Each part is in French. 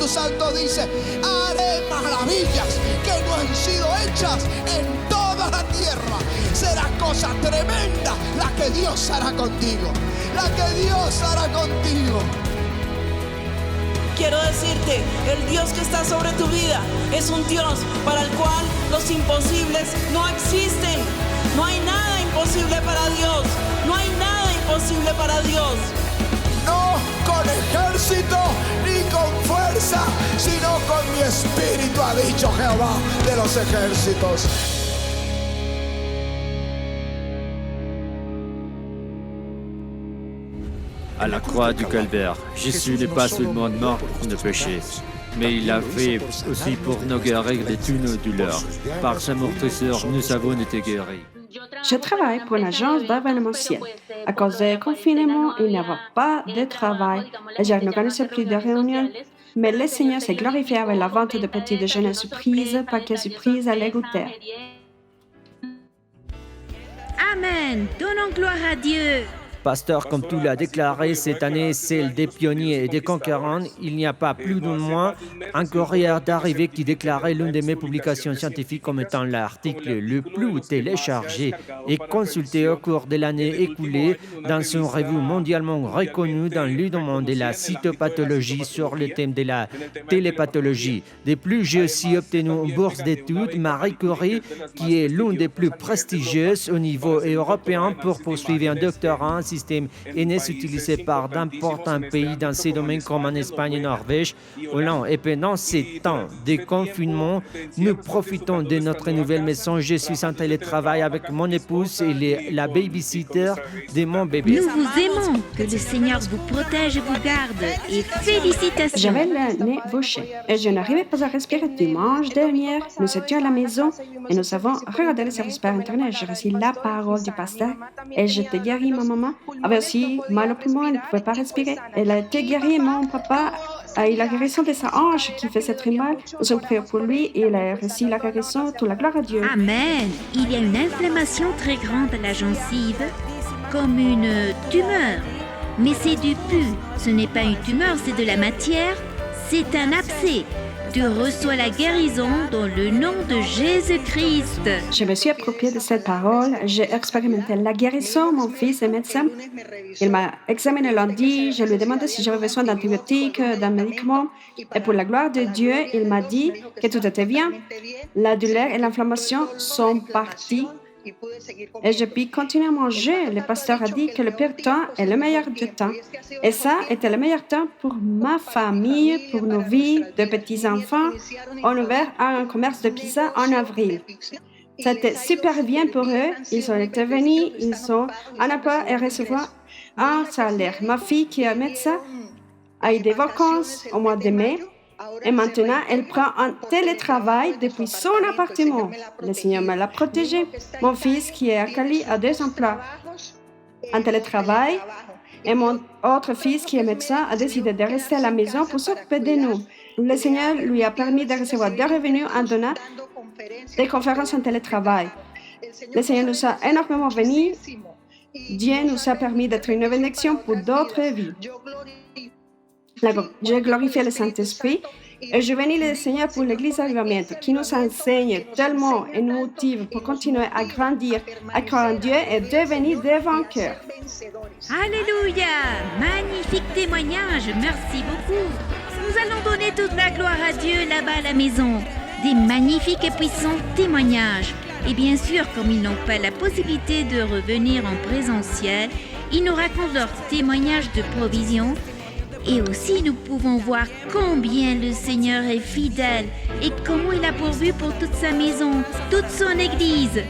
Espíritu Santo dice: haré maravillas que no han sido hechas en toda la tierra. Será cosa tremenda la que Dios hará contigo. La que Dios hará contigo. Quiero decirte, el Dios que está sobre tu vida es un Dios para el cual los imposibles no existen. No hay nada imposible para Dios. No hay nada imposible para Dios. No con ejército ni con fuerza, sino con mi espíritu, ha dicho Jehová de los ejércitos. À la croix du calvaire, Jésus n'est pas seulement mort pour nos péchés, mais il l'a fait aussi pour nous guérir de toutes nos douleurs. Par sa meurtrissure, nous avons été guéris. Je travaille pour une agence d'événementiel. À cause du confinement, il n'y avait pas de travail et je n'organisais plus de réunions. Mais le Seigneur s'est glorifié avec la vente de petits déjeuners surprises, paquets surprises à l'égoutter. Amen. Donnons gloire à Dieu. Pasteur, comme tu l'as déclaré, cette année, celle des pionniers et des conquérants, il n'y a pas plus d'un mois, un courrier d'arrivée qui déclarait l'une de mes publications scientifiques comme étant l'article le plus téléchargé et consulté au cours de l'année écoulée dans une revue mondialement reconnue dans le domaine de la cytopathologie sur le thème de la télépathologie. De plus, j'ai aussi obtenu une bourse d'études Marie Curie, qui est l'une des plus prestigieuses au niveau européen pour poursuivre un doctorat en système ENES utilisé par d'importants pays dans ces domaines comme en Espagne et Norvège, Hollande. Et pendant ces temps de confinement, nous profitons de notre nouvelle maison. Je suis en télétravail avec mon épouse et la babysitter de mon bébé. Nous vous aimons. Que le Seigneur vous protège et vous garde. Et félicitations. J'avais le nez bouché et je n'arrivais pas à respirer. Dimanche dernier, nous étions à la maison et nous avons regardé le service par Internet. J'ai reçu la parole du pasteur et j'étais guérie. Ma maman avait aussi mal au poumon, elle ne pouvait pas respirer. Elle a été guérie. Mon papa a eu la guérison de sa hanche qui faisait très mal. Nous avons prié pour lui et il a reçu la guérison. Toute la gloire à Dieu. Amen. Il y a une inflammation très grande à la gencive, comme une tumeur. Mais c'est du pus. Ce n'est pas une tumeur, c'est de la matière. C'est un abcès. Tu reçois la guérison dans le nom de Jésus-Christ. Je me suis appropriée de cette parole. J'ai expérimenté la guérison. Mon fils est médecin. Il m'a examiné lundi. Je lui ai demandé si j'avais besoin d'antibiotiques, d'un médicament. Et pour la gloire de Dieu, il m'a dit que tout était bien. La douleur et l'inflammation sont parties. Et je puis continuer à manger. Le pasteur a dit que le pire temps est le meilleur du temps. Et ça était le meilleur temps pour ma famille, pour nos vies de petits-enfants. On a ouvert un commerce de pizza en avril. C'était super bien pour eux. Ils ont été venus, ils ont un emploi et recevoir un salaire. Ma fille, qui est médecin, a eu des vacances au mois de mai. Et maintenant, elle prend un télétravail depuis son appartement. Le Seigneur me l'a protégée. Mon fils, qui est à Cali, a 2 emplois en télétravail. Et mon autre fils, qui est médecin, a décidé de rester à la maison pour s'occuper de nous. Le Seigneur lui a permis de recevoir des revenus en donnant des conférences en télétravail. Le Seigneur nous a énormément bénis. Dieu nous a permis d'être une bénédiction pour d'autres vies. J'ai glorifié le Saint-Esprit et je bénis le Seigneur pour l'Église Avivamiento qui nous enseigne tellement et nous motive pour continuer à grandir, à croire en Dieu et devenir des vainqueurs. Alléluia! Magnifique témoignage, merci beaucoup. Nous allons donner toute la gloire à Dieu là-bas à la maison. Des magnifiques et puissants témoignages. Et bien sûr, comme ils n'ont pas la possibilité de revenir en présentiel, ils nous racontent leurs témoignages de provision. Et aussi, nous pouvons voir combien le Seigneur est fidèle et comment il a pourvu pour toute sa maison, toute son Église.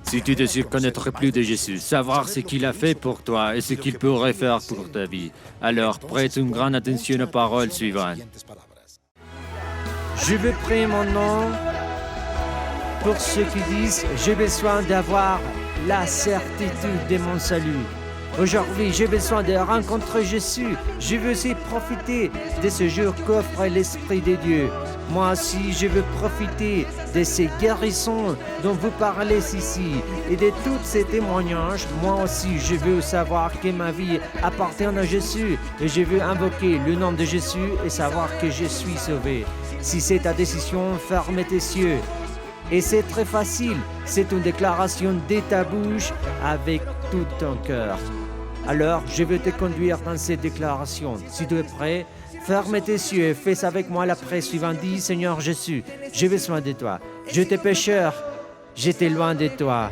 Si tu désires connaître plus de Jésus, savoir ce qu'il a fait pour toi et ce qu'il pourrait faire pour ta vie, alors prête une grande attention aux paroles suivantes. Je veux prier mon nom pour ceux qui disent « J'ai besoin d'avoir la certitude de mon salut ». Aujourd'hui, j'ai besoin de rencontrer Jésus. Je veux aussi profiter de ce jour qu'offre l'Esprit de Dieu. Moi aussi, je veux profiter de ces guérissons dont vous parlez ici et de tous ces témoignages. Moi aussi, je veux savoir que ma vie appartient à Jésus et je veux invoquer le nom de Jésus et savoir que je suis sauvé. Si c'est ta décision, ferme tes yeux. Et c'est très facile, c'est une déclaration de ta bouche avec tout ton cœur. Alors, je veux te conduire dans cette déclaration. Si tu es prêt, ferme tes yeux et fais avec moi la prière suivante. Dis, Seigneur Jésus, j'ai besoin de toi. J'étais pécheur, j'étais loin de toi.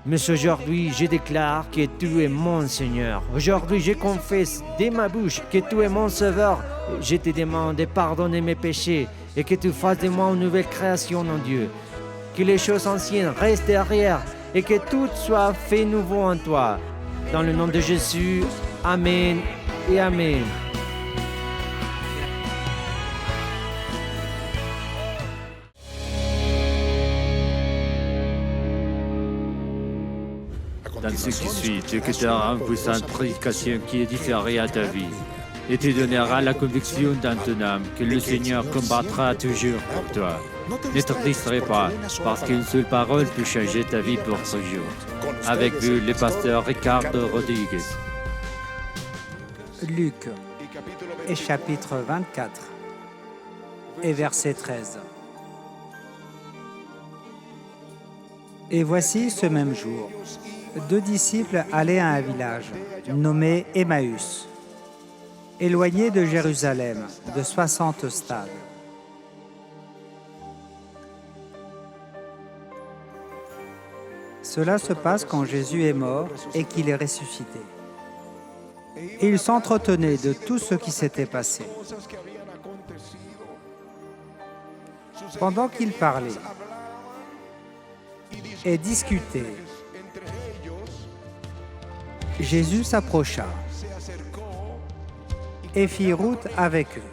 Mais aujourd'hui, je déclare que tu es mon Seigneur. Aujourd'hui, je confesse de ma bouche que tu es mon Sauveur. Je te demande de pardonner mes péchés et que tu fasses de moi une nouvelle création en Dieu. Que les choses anciennes restent derrière et que tout soit fait nouveau en toi. Dans le nom de Jésus, Amen et Amen. Dans ce qui suit, tu écouteras une puissante prédication qui édifiera ta vie et te donnera la conviction dans ton âme que le Seigneur combattra toujours pour toi. Ne te distrais pas, parce qu'une seule parole peut changer ta vie pour toujours. Avec vous, le pasteur Ricardo Rodriguez. Luc, et chapitre 24, et verset 13. Et voici ce même jour, 2 disciples allaient à un village nommé Emmaüs, éloigné de Jérusalem de 60 stades. Cela se passe quand Jésus est mort et qu'il est ressuscité. Ils s'entretenaient de tout ce qui s'était passé. Pendant qu'ils parlaient et discutaient, Jésus s'approcha et fit route avec eux.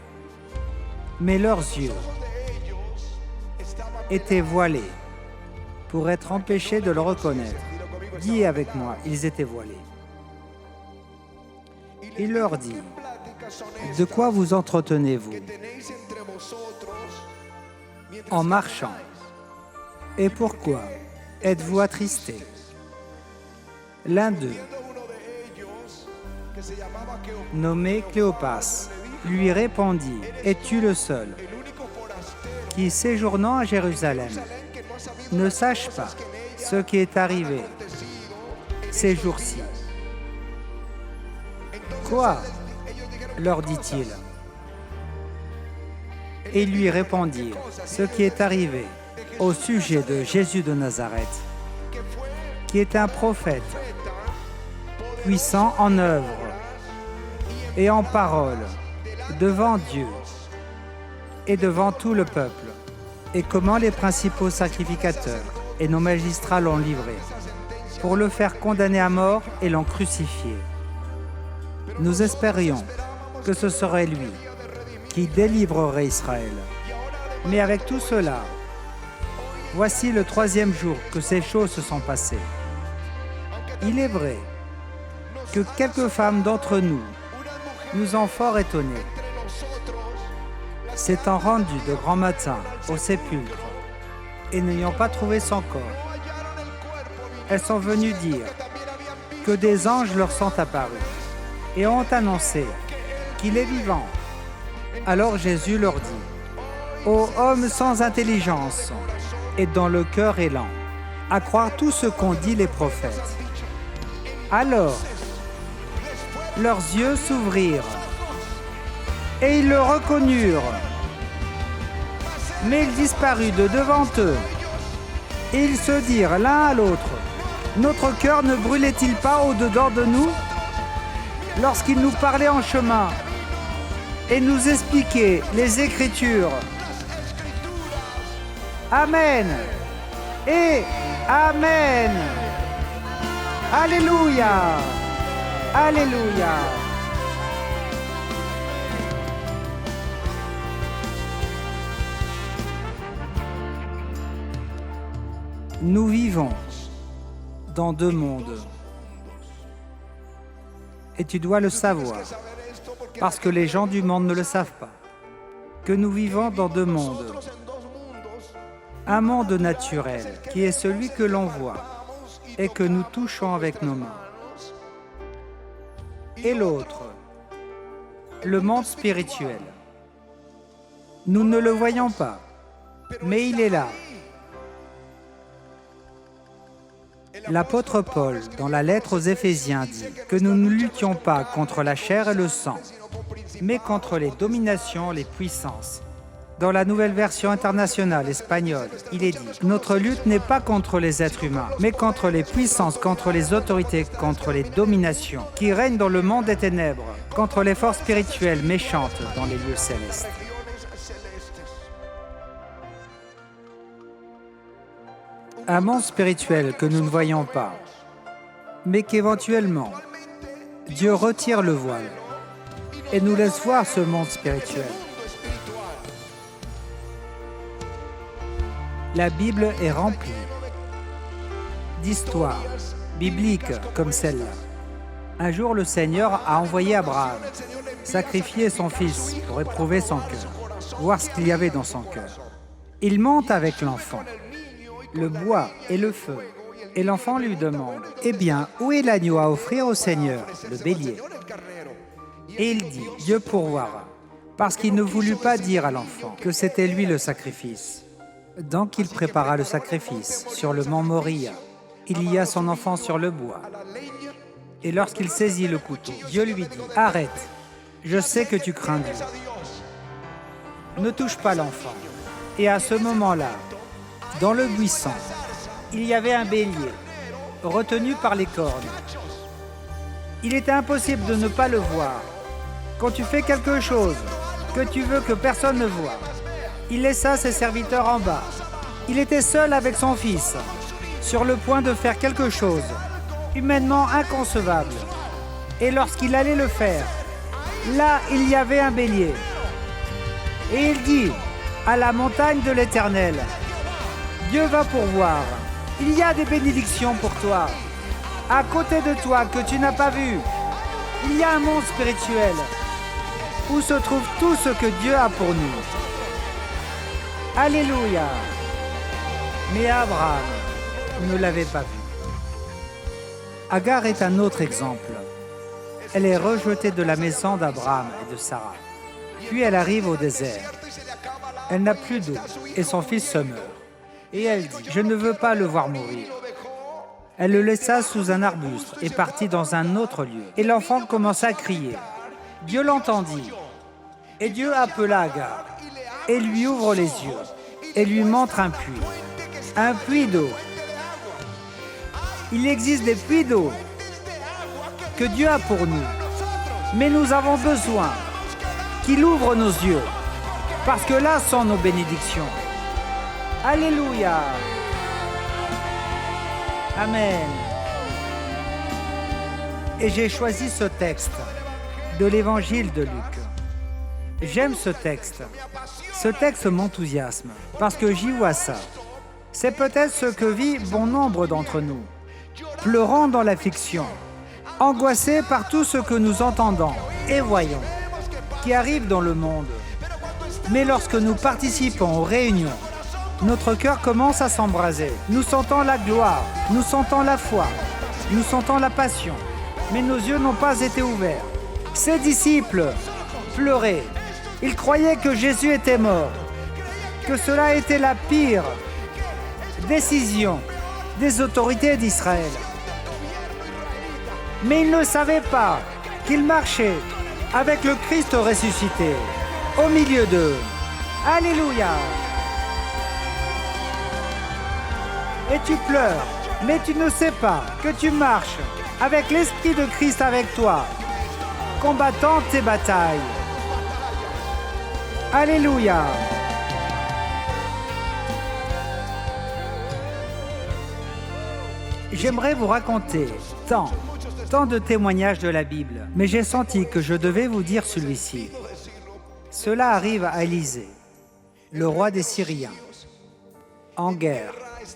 Mais leurs yeux étaient voilés pour être empêchés de le reconnaître. Dis avec moi, ils étaient voilés. Il leur dit, « De quoi vous entretenez-vous en marchant? Et pourquoi êtes-vous attristés ?» L'un d'eux, nommé Cléopas, lui répondit, « Es-tu le seul qui, séjournant à Jérusalem, ne sache pas ce qui est arrivé ces jours-ci? » « Quoi ?» leur dit-il. Et ils lui répondirent, « Ce qui est arrivé au sujet de Jésus de Nazareth, qui est un prophète, puissant en œuvre et en parole devant Dieu et devant tout le peuple, et comment les principaux sacrificateurs et nos magistrats l'ont livré, pour le faire condamner à mort et l'ont crucifié. Nous espérions que ce serait lui qui délivrerait Israël. Mais avec tout cela, voici le 3e jour que ces choses se sont passées. Il est vrai que quelques femmes d'entre nous nous ont fort étonnés. S'étant rendues de grand matin au sépulcre et n'ayant pas trouvé son corps, elles sont venues dire que des anges leur sont apparus et ont annoncé qu'il est vivant. Alors Jésus leur dit, « Ô hommes sans intelligence et dont le cœur est lent, à croire tout ce qu'ont dit les prophètes. » Alors, leurs yeux s'ouvrirent et ils le reconnurent. Mais il disparut de devant eux. Et ils se dirent l'un à l'autre, « Notre cœur ne brûlait-il pas au-dedans de nous lorsqu'il nous parlait en chemin et nous expliquait les Écritures ?» Amen et Amen. Alléluia. Alléluia. Nous vivons dans 2 mondes. et tu dois le savoir, parce que les gens du monde ne le savent pas, que nous vivons dans deux mondes. Un monde naturel, qui est celui que l'on voit et que nous touchons avec nos mains. Et l'autre, le monde spirituel. Nous ne le voyons pas, mais il est là. L'apôtre Paul, dans la lettre aux Éphésiens, dit que nous ne luttions pas contre la chair et le sang, mais contre les dominations, les puissances. Dans la nouvelle version internationale espagnole, il est dit « Notre lutte n'est pas contre les êtres humains, mais contre les puissances, contre les autorités, contre les dominations qui règnent dans le monde des ténèbres, contre les forces spirituelles méchantes dans les lieux célestes. » Un monde spirituel que nous ne voyons pas, mais qu'éventuellement, Dieu retire le voile et nous laisse voir ce monde spirituel. La Bible est remplie d'histoires bibliques comme celle-là. Un jour, le Seigneur a envoyé Abraham sacrifier son fils pour éprouver son cœur, voir ce qu'il y avait dans son cœur. Il monte avec l'enfant, le bois et le feu, et l'enfant lui demande « Eh bien, où est l'agneau à offrir au Seigneur, le bélier ?» Et il dit « Dieu pourvoira », parce qu'il ne voulut pas dire à l'enfant que c'était lui le sacrifice. Donc il prépara le sacrifice sur le mont Moria. Il y a son enfant sur le bois. Et lorsqu'il saisit le couteau, Dieu lui dit « Arrête, je sais que tu crains Dieu. Ne touche pas l'enfant. » Et à ce moment-là, dans le buisson, il y avait un bélier, retenu par les cornes. Il était impossible de ne pas le voir. Quand tu fais quelque chose que tu veux que personne ne voie, il laissa ses serviteurs en bas. Il était seul avec son fils, sur le point de faire quelque chose, humainement inconcevable. Et lorsqu'il allait le faire, là, il y avait un bélier. Et il dit à la montagne de l'Éternel, Dieu va pourvoir. Il y a des bénédictions pour toi. À côté de toi que tu n'as pas vu, il y a un monde spirituel où se trouve tout ce que Dieu a pour nous. Alléluia. Mais Abraham ne l'avait pas vu. Agar est un autre exemple. Elle est rejetée de la maison d'Abraham et de Sarah. Puis elle arrive au désert. Elle n'a plus d'eau et son fils se meurt. Et elle dit, je ne veux pas le voir mourir. Elle le laissa sous un arbuste et partit dans un autre lieu. Et l'enfant commença à crier. Dieu l'entendit. Et Dieu appela Agar et lui ouvre les yeux et lui montre un puits d'eau. Il existe des puits d'eau que Dieu a pour nous. Mais nous avons besoin qu'il ouvre nos yeux, parce que là sont nos bénédictions. Alléluia. Amen. Et j'ai choisi ce texte de l'évangile de Luc. J'aime ce texte. Ce texte m'enthousiasme, parce que j'y vois ça. C'est peut-être ce que vit bon nombre d'entre nous, pleurant dans l'affliction, angoissés par tout ce que nous entendons et voyons, qui arrive dans le monde. Mais lorsque nous participons aux réunions, notre cœur commence à s'embraser. Nous sentons la gloire, nous sentons la foi, nous sentons la passion, mais nos yeux n'ont pas été ouverts. Ses disciples pleuraient. Ils croyaient que Jésus était mort, que cela était la pire décision des autorités d'Israël. Mais ils ne savaient pas qu'ils marchaient avec le Christ ressuscité au milieu d'eux. Alléluia! Et tu pleures, mais tu ne sais pas que tu marches avec l'Esprit de Christ avec toi, combattant tes batailles. Alléluia! J'aimerais vous raconter tant de témoignages de la Bible, mais j'ai senti que je devais vous dire celui-ci. Cela arrive à Élysée, le roi des Syriens. En guerre,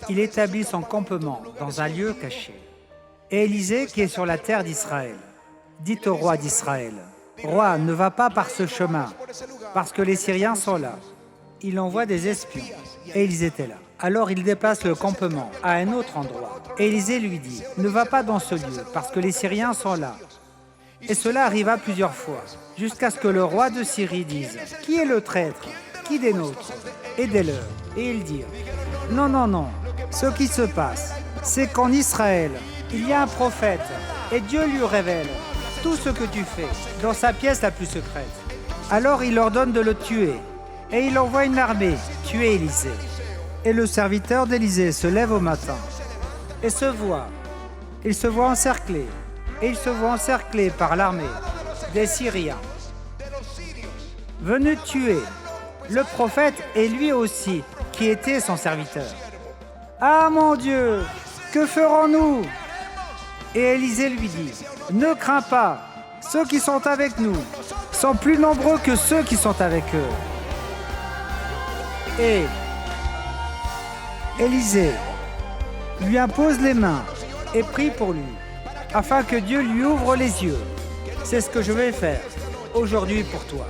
il établit son campement dans un lieu caché. Et Élysée, qui est sur la terre d'Israël, dites au roi d'Israël, « Roi, ne va pas par ce chemin, parce que les Syriens sont là. » Il envoie des espions, et ils étaient là. Alors il déplace le campement à un autre endroit. Et Élisée lui dit, « Ne va pas dans ce lieu, parce que les Syriens sont là. » Et cela arriva plusieurs fois, jusqu'à ce que le roi de Syrie dise, « Qui est le traître? Qui des nôtres? Aidez-le. » Et ils dirent, « Non, non, non. Ce qui se passe, c'est qu'en Israël, il y a un prophète, et Dieu lui révèle tout ce que tu fais dans sa pièce la plus secrète. » Alors il ordonne de le tuer, et il envoie une armée tuer Élisée. Et le serviteur d'Élisée se lève au matin et se voit. Il se voit encerclé, et il se voit encerclé par l'armée des Syriens, venus tuer le prophète et lui aussi, qui était son serviteur. « Ah mon Dieu, que ferons-nous » Et Élisée lui dit, « Ne crains pas, ceux qui sont avec nous sont plus nombreux que ceux qui sont avec eux. » Et Élisée lui impose les mains et prie pour lui, afin que Dieu lui ouvre les yeux. C'est ce que je vais faire aujourd'hui pour toi.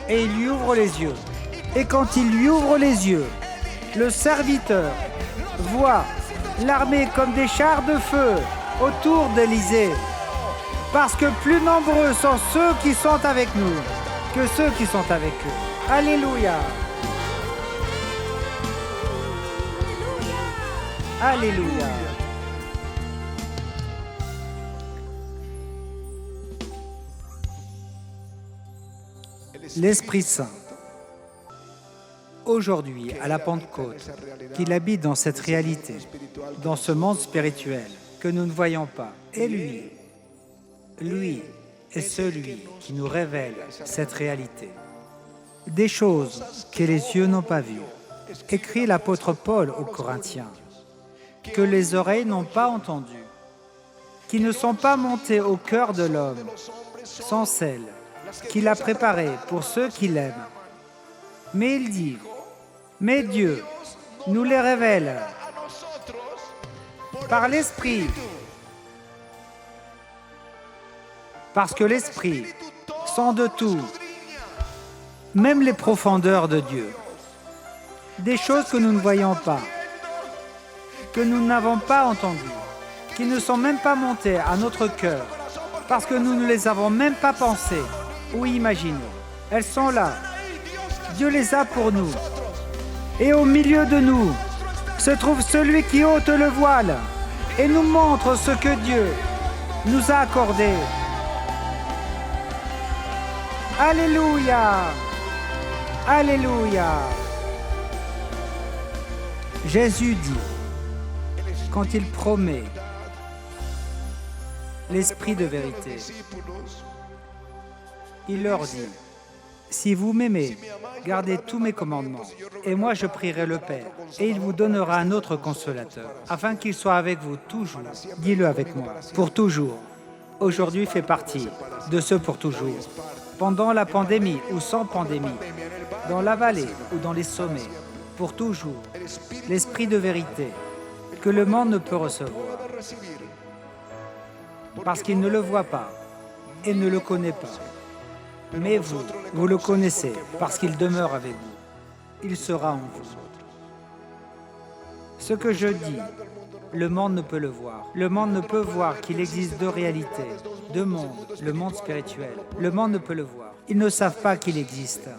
Et il lui ouvre les yeux. Et quand il lui ouvre les yeux, le serviteur voit l'armée comme des chars de feu autour d'Élisée. Parce que plus nombreux sont ceux qui sont avec nous que ceux qui sont avec eux. Alléluia! Alléluia! L'Esprit Saint, aujourd'hui, à la Pentecôte, qu'il habite dans cette réalité, dans ce monde spirituel que nous ne voyons pas. Et lui est celui qui nous révèle cette réalité. Des choses que les yeux n'ont pas vues, écrit l'apôtre Paul aux Corinthiens, que les oreilles n'ont pas entendues, qui ne sont pas montées au cœur de l'homme, sont celles qu'il a préparées pour ceux qui l'aiment. Mais il dit, mais Dieu nous les révèle par l'Esprit, parce que l'Esprit sonde tout, même les profondeurs de Dieu, des choses que nous ne voyons pas, que nous n'avons pas entendues, qui ne sont même pas montées à notre cœur, parce que nous ne les avons même pas pensées ou imaginées. Elles sont là. Dieu les a pour nous. Et au milieu de nous se trouve celui qui ôte le voile et nous montre ce que Dieu nous a accordé. Alléluia! Alléluia! Jésus dit, quand il promet l'Esprit de vérité, il leur dit, si vous m'aimez, gardez tous mes commandements, et moi je prierai le Père, et il vous donnera un autre consolateur, afin qu'il soit avec vous toujours. Dis-le avec moi, pour toujours. Aujourd'hui fait partie de ce pour toujours. Pendant la pandémie ou sans pandémie, dans la vallée ou dans les sommets, pour toujours, l'Esprit de vérité que le monde ne peut recevoir, parce qu'il ne le voit pas et ne le connaît pas. Mais vous le connaissez parce qu'il demeure avec vous. Il sera en vous. Ce que je dis, le monde ne peut le voir. Le monde ne peut voir qu'il existe deux réalités, deux mondes, le monde spirituel. Le monde ne peut le voir. Ils ne savent pas qu'il existe.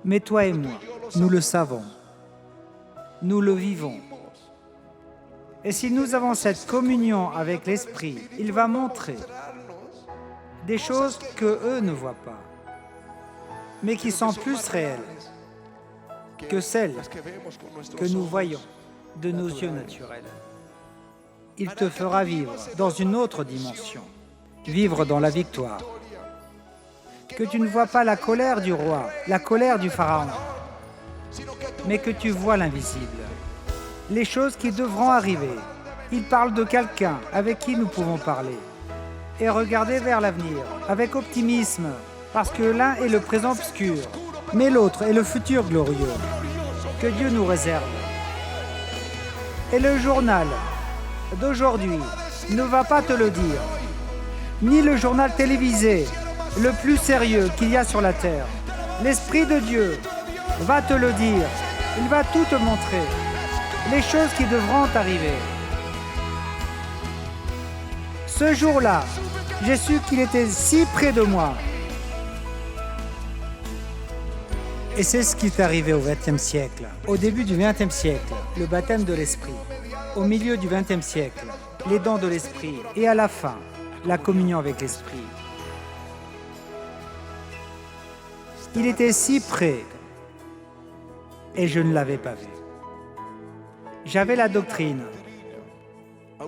Mais toi et moi, nous le savons. Nous le vivons. Et si nous avons cette communion avec l'Esprit, il va montrer des choses que eux ne voient pas, mais qui sont plus réelles que celles que nous voyons de nos yeux naturels. Il te fera vivre dans une autre dimension, vivre dans la victoire. Que tu ne vois pas la colère du roi, la colère du pharaon, mais que tu vois l'invisible, les choses qui devront arriver. Il parle de quelqu'un avec qui nous pouvons parler et regarder vers l'avenir avec optimisme, parce que l'un est le présent obscur, mais l'autre est le futur glorieux que Dieu nous réserve. Et le journal d'aujourd'hui ne va pas te le dire, ni le journal télévisé le plus sérieux qu'il y a sur la terre. L'Esprit de Dieu va te le dire. Il va tout te montrer. Les choses qui devront arriver. Ce jour-là, j'ai su qu'il était si près de moi. Et c'est ce qui est arrivé au XXe siècle. Au début du XXe siècle, le baptême de l'Esprit. Au milieu du XXe siècle, les dons de l'Esprit. Et à la fin, la communion avec l'Esprit. Il était si près et je ne l'avais pas vu. J'avais la doctrine,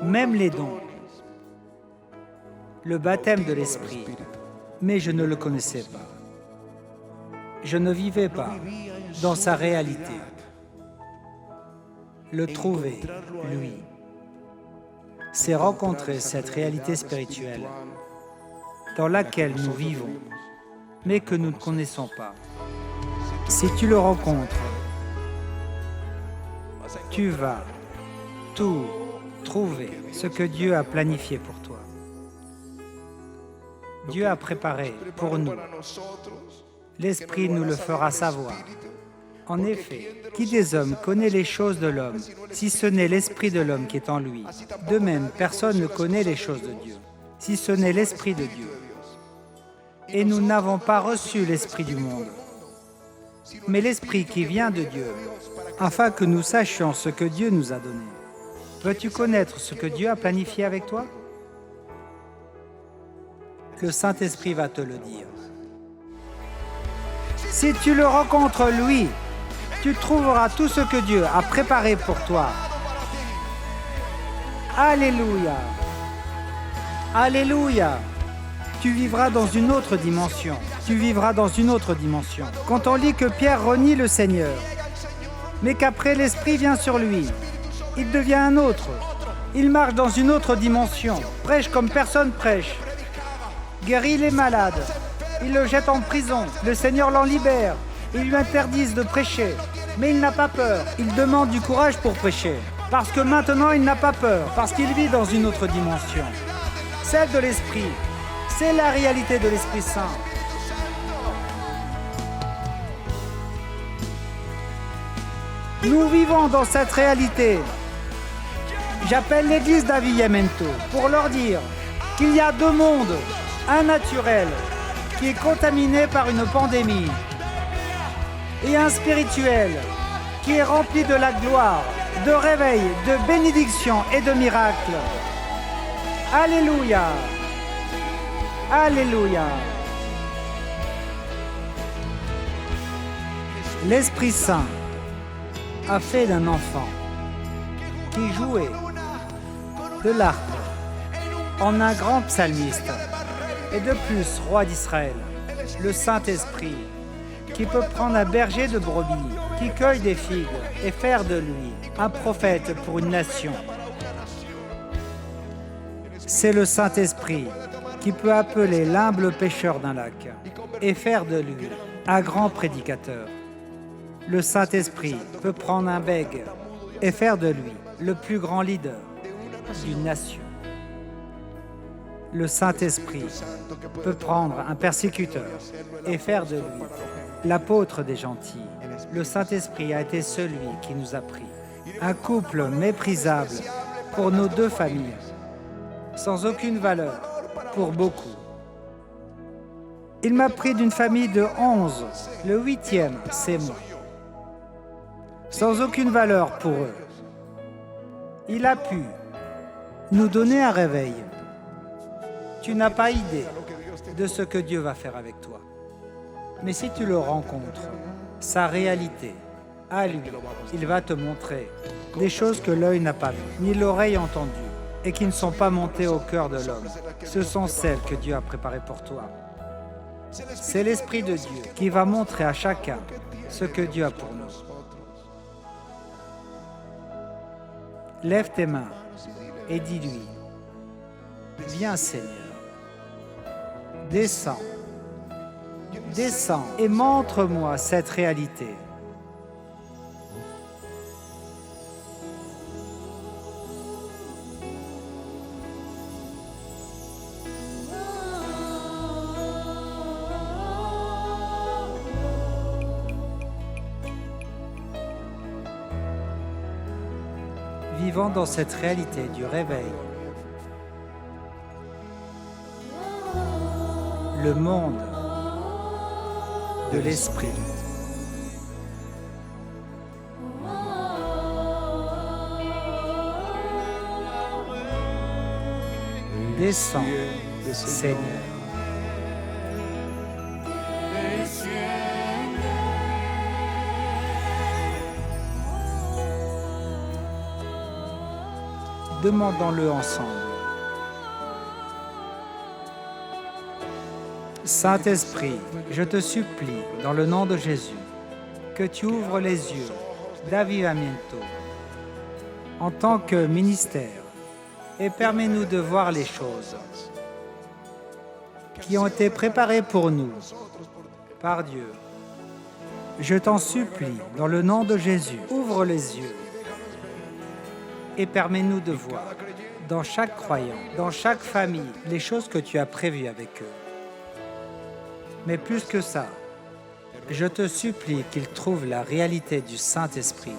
même les dons, le baptême de l'Esprit, mais je ne le connaissais pas. Je ne vivais pas dans sa réalité. Le trouver, lui, c'est rencontrer cette réalité spirituelle dans laquelle nous vivons, mais que nous ne connaissons pas. Si tu le rencontres, tu vas tout trouver, ce que Dieu a planifié pour toi. Dieu a préparé pour nous. L'Esprit nous le fera savoir. En effet, qui des hommes connaît les choses de l'homme, si ce n'est l'Esprit de l'homme qui est en lui? De même, personne ne connaît les choses de Dieu, si ce n'est l'Esprit de Dieu. Et nous n'avons pas reçu l'Esprit du monde, mais l'Esprit qui vient de Dieu, afin que nous sachions ce que Dieu nous a donné. Veux-tu connaître ce que Dieu a planifié avec toi? Le Saint-Esprit va te le dire. Si tu le rencontres, lui, tu trouveras tout ce que Dieu a préparé pour toi. Alléluia! Alléluia! Tu vivras dans une autre dimension. Tu vivras dans une autre dimension. Quand on lit que Pierre renie le Seigneur, mais qu'après l'Esprit vient sur lui, il devient un autre. Il marche dans une autre dimension, prêche comme personne prêche, guérit les malades, il le jette en prison, le Seigneur l'en libère, ils lui interdisent de prêcher, mais il n'a pas peur, il demande du courage pour prêcher, parce que maintenant il n'a pas peur, parce qu'il vit dans une autre dimension, celle de l'Esprit, c'est la réalité de l'Esprit Saint. Nous vivons dans cette réalité. J'appelle l'église d'Avvillamento pour leur dire qu'il y a deux mondes, un naturel qui est contaminé par une pandémie et un spirituel qui est rempli de la gloire, de réveil, de bénédiction et de miracles. Alléluia! Alléluia! L'Esprit Saint a fait d'un enfant qui jouait de l'harpe en un grand psalmiste et de plus roi d'Israël, le Saint-Esprit qui peut prendre un berger de brebis, qui cueille des figues et faire de lui un prophète pour une nation. C'est le Saint-Esprit qui peut appeler l'humble pêcheur d'un lac et faire de lui un grand prédicateur. Le Saint-Esprit peut prendre un bègue et faire de lui le plus grand leader d'une nation. Le Saint-Esprit peut prendre un persécuteur et faire de lui l'apôtre des gentils. Le Saint-Esprit a été celui qui nous a pris. Un couple méprisable pour nos deux familles, sans aucune valeur pour beaucoup. Il m'a pris d'une famille de 11, le 8e, c'est moi. Sans aucune valeur pour eux. Il a pu nous donner un réveil. Tu n'as pas idée de ce que Dieu va faire avec toi. Mais si tu le rencontres, sa réalité, à lui, il va te montrer des choses que l'œil n'a pas vues, ni l'oreille entendue, et qui ne sont pas montées au cœur de l'homme. Ce sont celles que Dieu a préparées pour toi. C'est l'Esprit de Dieu qui va montrer à chacun ce que Dieu a pour nous. Lève tes mains et dis-lui, viens Seigneur, descends, descends et montre-moi cette réalité. vivant dans cette réalité du réveil. Le monde de l'esprit. Descends, Seigneur. Demandons-le ensemble. Saint-Esprit, je te supplie, dans le nom de Jésus, que tu ouvres les yeux d'Avivamiento en tant que ministère et permets-nous de voir les choses qui ont été préparées pour nous par Dieu. Je t'en supplie, dans le nom de Jésus, ouvre les yeux et permets-nous de voir dans chaque croyant, dans chaque famille, les choses que tu as prévues avec eux. Mais plus que ça, je te supplie qu'ils trouvent la réalité du Saint-Esprit.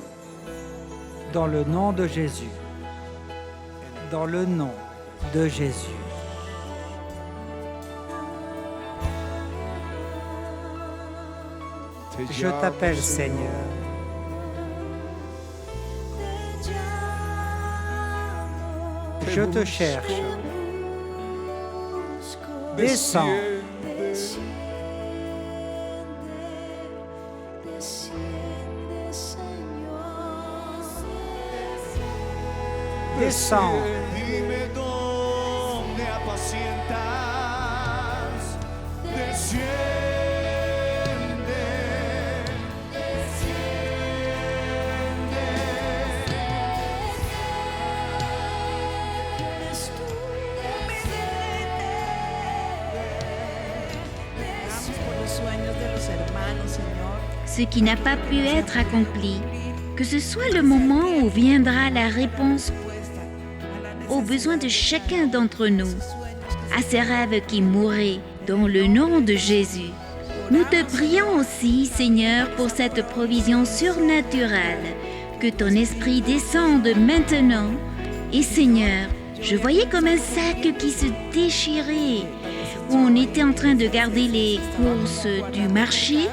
Dans le nom de Jésus. Dans le nom de Jésus. Je t'appelle Seigneur. Je te cherche. Descends. Descends. Dime dónde apacientas. Desciende. Oramos por los sueños de los hermanos, Señor. Ce qui n'a pas pu être accompli, que ce soit le moment où viendra la réponse aux besoins de chacun d'entre nous, à ces rêves qui mourraient dans le nom de Jésus. Nous te prions aussi, Seigneur, pour cette provision surnaturelle, que ton esprit descende maintenant. Et Seigneur, je voyais comme un sac qui se déchirait, où on était en train de garder les courses du marché,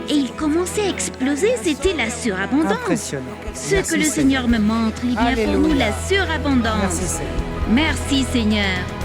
et il commençait à exploser, c'était la surabondance. Impressionnant. Ce Merci, que le Seigneur. Seigneur me montre, il y a pour nous Alléluia. la surabondance. Merci Seigneur. Merci Seigneur.